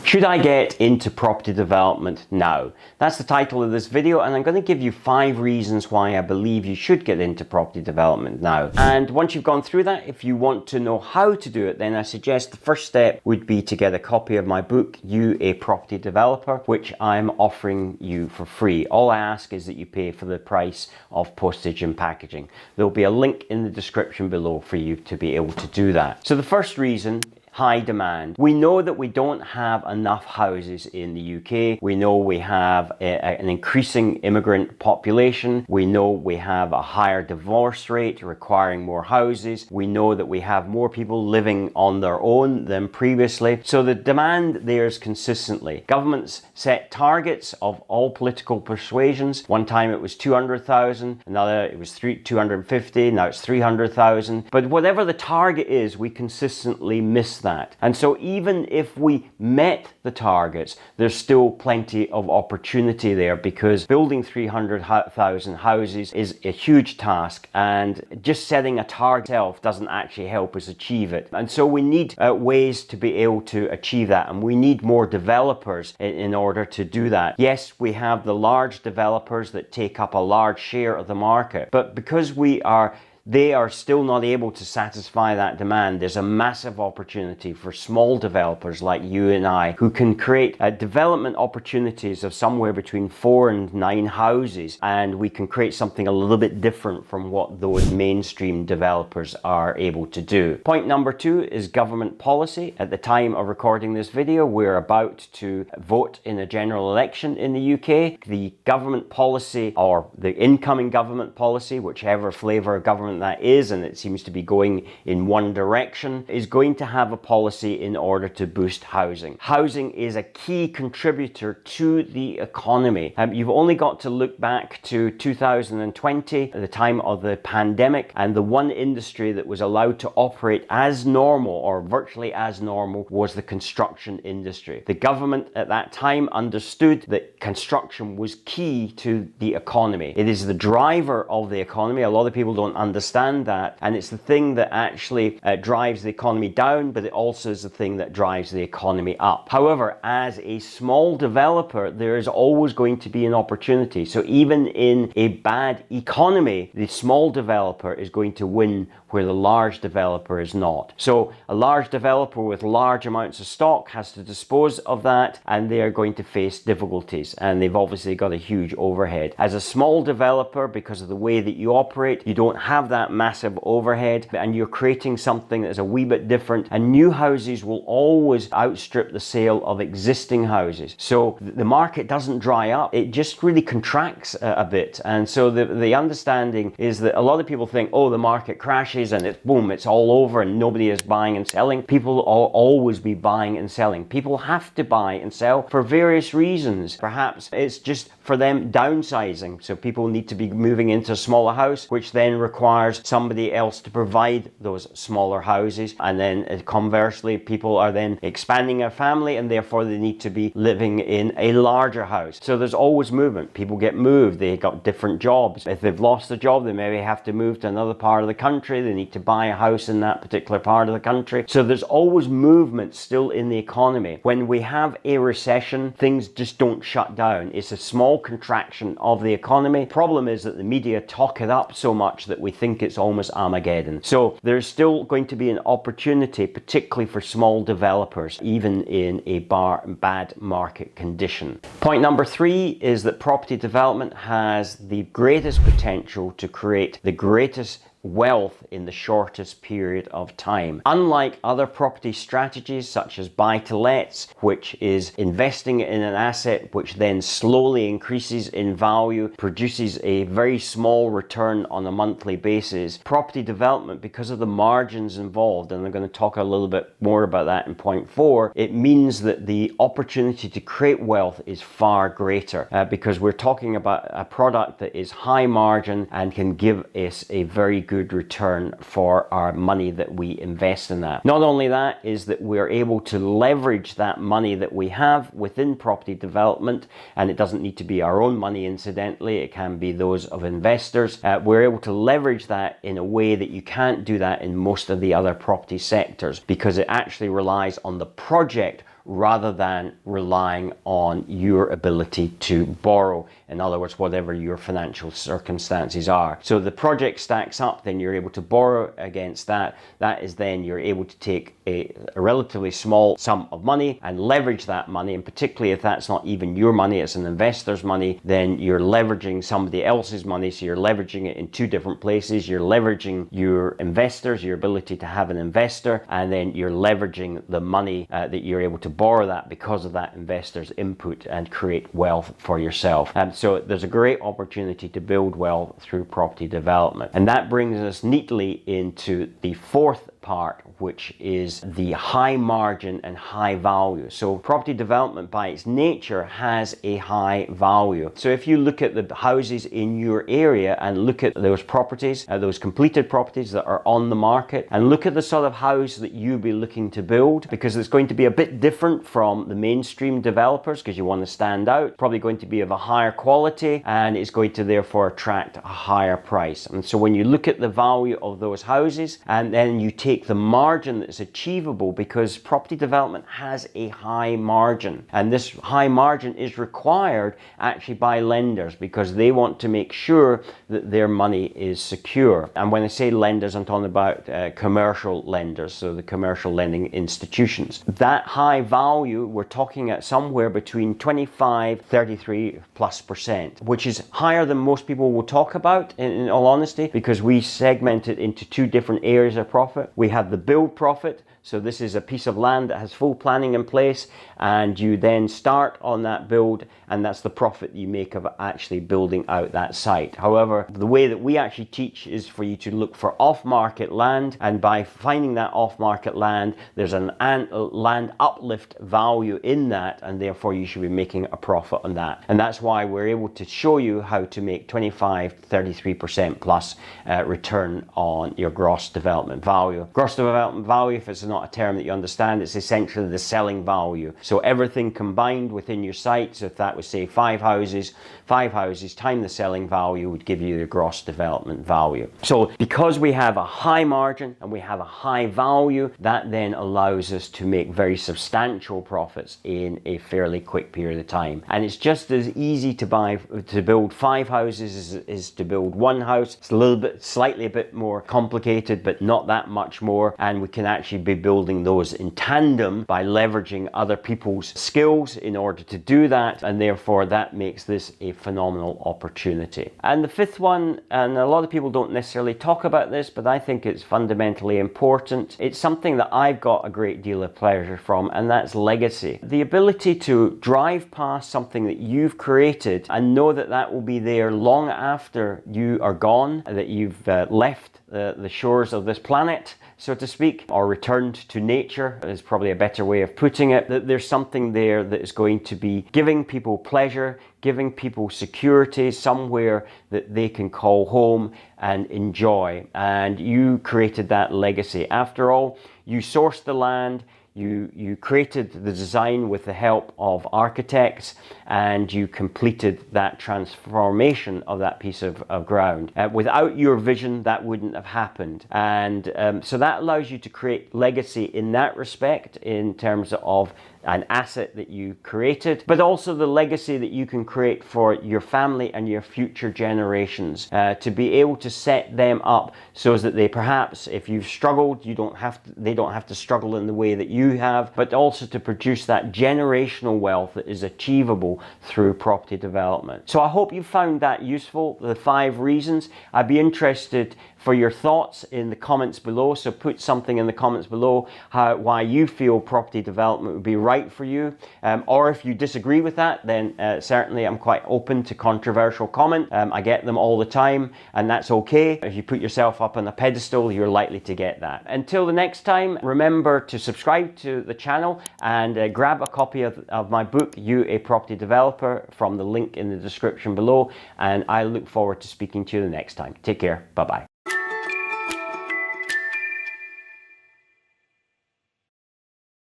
Should I get into property development now? That's the title of this video, and I'm going to give you 5 reasons why I believe you should get into property development now. And once you've gone through that, if you want to know how to do it, then I suggest the first step would be to get a copy of my book, You a Property Developer, which I'm offering you for free. All I ask is that you pay for the price of postage and packaging. There'll be a link in the description below for you to be able to do that. So the first reason, high demand. We know that we don't have enough houses in the UK. We know we have an increasing immigrant population. We know we have a higher divorce rate requiring more houses. We know that we have more people living on their own than previously. So the demand there is consistently. Governments set targets of all political persuasions. One time it was 200,000, another it was 250, now it's 300,000. But whatever the target is, we consistently miss that. And so even if we met the targets, there's still plenty of opportunity there, because building 300,000 houses is a huge task, and just setting a target itself doesn't actually help us achieve it. And so we need ways to be able to achieve that, and we need more developers in order to do that. Yes, we have the large developers that take up a large share of the market, but because they are still not able to satisfy that demand, there's a massive opportunity for small developers like you and I, who can create development opportunities of somewhere between 4 and 9 houses, and we can create something a little bit different from what those mainstream developers are able to do. Point number 2 is government policy. At the time of recording this video, we're about to vote in a general election in the UK. The government policy, or the incoming government policy, whichever flavour of government that is, and it seems to be going in one direction, is going to have a policy in order to boost housing. Housing is a key contributor to the economy. You've only got to look back to 2020, at the time of the pandemic, and the one industry that was allowed to operate as normal, or virtually as normal, was the construction industry. The government at that time understood that construction was key to the economy. It is the driver of the economy. A lot of people don't understand that, and it's the thing that actually drives the economy down, but it also is the thing that drives the economy up. However, as a small developer, there is always going to be an opportunity. So even in a bad economy, the small developer is going to win where the large developer is not. So a large developer with large amounts of stock has to dispose of that, and they are going to face difficulties, and they've obviously got a huge overhead. As a small developer, because of the way that you operate, you don't have that massive overhead, and you're creating something that is a wee bit different, and new houses will always outstrip the sale of existing houses. So the market doesn't dry up, it just really contracts a bit. And so the understanding is that a lot of people think, oh, the market crashes and it's boom, it's all over and nobody is buying and selling. People will always be buying and selling. People have to buy and sell for various reasons. Perhaps it's just for them downsizing, so people need to be moving into a smaller house, which then requires somebody else to provide those smaller houses. And then conversely, people are then expanding a family, and therefore they need to be living in a larger house. So there's always movement. People get moved, they got different jobs. If they've lost a job, they maybe have to move to another part of the country. They need to buy a house in that particular part of the country. So there's always movement still in the economy. When we have a recession, things just don't shut down. It's a small contraction of the economy. Problem is that the media talk it up so much that we think it's almost Armageddon. So there's still going to be an opportunity, particularly for small developers, even in a bad market condition. Point number 3 is that property development has the greatest potential to create the greatest wealth in the shortest period of time. Unlike other property strategies such as buy-to-lets, which is investing in an asset which then slowly increases in value, produces a very small return on a monthly basis, property development, because of the margins involved, and I'm going to talk a little bit more about that in point 4, it means that the opportunity to create wealth is far greater, because we're talking about a product that is high margin and can give us a very good return for our money that we invest in that. Not only that, is that we're able to leverage that money that we have within property development, and it doesn't need to be our own money, incidentally, it can be those of investors. We're able to leverage that in a way that you can't do that in most of the other property sectors, because it actually relies on the project rather than relying on your ability to borrow. In other words, whatever your financial circumstances are. So the project stacks up, then you're able to borrow against that. That is then you're able to take a relatively small sum of money and leverage that money, and particularly if that's not even your money, it's an investor's money, then you're leveraging somebody else's money. So you're leveraging it in two different places. You're leveraging your investors, your ability to have an investor, and then you're leveraging the money that you're able to borrow that because of that investor's input and create wealth for yourself. So there's a great opportunity to build wealth through property development. And that brings us neatly into the fourth part, which is the high margin and high value. So property development by its nature has a high value. So if you look at the houses in your area and look at those properties, those completed properties that are on the market, and look at the sort of house that you'll be looking to build, because it's going to be a bit different from the mainstream developers because you want to stand out, probably going to be of a higher quality, and it's going to therefore attract a higher price. And so when you look at the value of those houses and then you take the margin that's achievable, because property development has a high margin, and this high margin is required actually by lenders because they want to make sure that their money is secure. And when I say lenders, I'm talking about commercial lenders, so the commercial lending institutions. That high value, we're talking at somewhere between 25-33+%, which is higher than most people will talk about in all honesty, because we segment it into two different areas of profit. We have the build profit. So this is a piece of land that has full planning in place, and you then start on that build, and that's the profit you make of actually building out that site. However, the way that we actually teach is for you to look for off-market land, and by finding that off-market land, there's an land uplift value in that, and therefore you should be making a profit on that. And that's why we're able to show you how to make 25-33% plus return on your gross development value. Gross development value, if it's not a term that you understand, it's essentially the selling value. So everything combined within your site, so if that was say five houses times the selling value would give you the gross development value. So because we have a high margin and we have a high value, that then allows us to make very substantial profits in a fairly quick period of time. And it's just as easy to build 5 houses as to build 1 house. It's a little bit, slightly a bit more complicated, but not that much more. And we can actually be building those in tandem by leveraging other people's skills in order to do that, and therefore that makes this a phenomenal opportunity. And the fifth one, and a lot of people don't necessarily talk about this, but I think it's fundamentally important. It's something that I've got a great deal of pleasure from, and that's legacy. The ability to drive past something that you've created and know that that will be there long after you are gone, that you've left the shores of this planet, so to speak, or returned to nature is probably a better way of putting it, that there's something there that is going to be giving people pleasure, giving people security, somewhere that they can call home and enjoy. And you created that legacy. After all, you sourced the land, you created the design with the help of architects, and you completed that transformation of that piece of ground. Without your vision, that wouldn't have happened. And so that allows you to create legacy in that respect, in terms of an asset that you created, but also the legacy that you can create for your family and your future generations, to be able to set them up so that they perhaps, if you've struggled, they don't have to struggle in the way that you have, but also to produce that generational wealth that is achievable through property development. So I hope you found that useful, the 5 reasons. I'd be interested for your thoughts in the comments below, so put something in the comments below why you feel property development would be right for you, or if you disagree with that, then certainly I'm quite open to controversial comment. I get them all the time, and that's okay. If you put yourself up on a pedestal, you're likely to get that. Until the next time, remember to subscribe to the channel and grab a copy of my book, You a Property Developer, from the link in the description below, and I look forward to speaking to you the next time. Take care. Bye-bye.